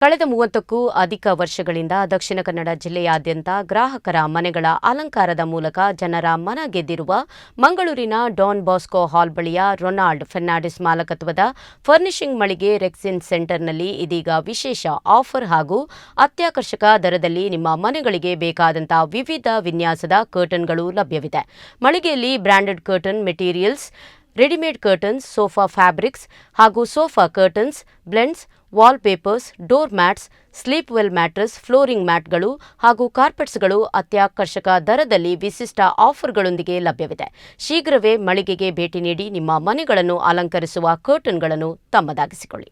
ಕಳೆದ 30ಕ್ಕೂ ಅಧಿಕ ವರ್ಷಗಳಿಂದ ದಕ್ಷಿಣ ಕನ್ನಡ ಜಿಲ್ಲೆಯಾದ್ಯಂತ ಗ್ರಾಹಕರ ಮನೆಗಳ ಅಲಂಕಾರದ ಮೂಲಕ ಜನರ ಮನ ಗೆದ್ದಿರುವ ಮಂಗಳೂರಿನ ಡಾನ್ ಬಾಸ್ಕೋ ಹಾಲ್ ಬಳಿಯ ರೊನಾಲ್ಡ್ ಫೆರ್ನಾಂಡಿಸ್ ಮಾಲಕತ್ವದ ಫರ್ನಿಷಿಂಗ್ ಮಳಿಗೆ ರೆಕ್ಸಿನ್ ಸೆಂಟರ್ನಲ್ಲಿ ಇದೀಗ ವಿಶೇಷ ಆಫರ್ ಹಾಗೂ ಅತ್ಯಾಕರ್ಷಕ ದರದಲ್ಲಿ ನಿಮ್ಮ ಮನೆಗಳಿಗೆ ಬೇಕಾದಂತಹ ವಿವಿಧ ವಿನ್ಯಾಸದ ಕರ್ಟನ್ಗಳು ಲಭ್ಯವಿದೆ. ಮಳಿಗೆಯಲ್ಲಿ branded curtain materials, readymade curtains, sofa fabrics ಹಾಗೂ sofa curtains, blinds, wall papers, door mats, sleep well mattress, flooring ಮ್ಯಾಟ್ಗಳು ಹಾಗೂ ಕಾರ್ಪೆಟ್ಸ್ಗಳು ಅತ್ಯಾಕರ್ಷಕ ದರದಲ್ಲಿ ವಿಶಿಷ್ಟ ಆಫರ್ಗಳೊಂದಿಗೆ ಲಭ್ಯವಿದೆ. ಶೀಘ್ರವೇ ಮಳಿಗೆಗೆ ಭೇಟಿ ನೀಡಿ ನಿಮ್ಮ ಮನೆಗಳನ್ನು ಅಲಂಕರಿಸುವ ಕರ್ಟನ್ಗಳನ್ನು ತಮ್ಮದಾಗಿಸಿಕೊಳ್ಳಿ.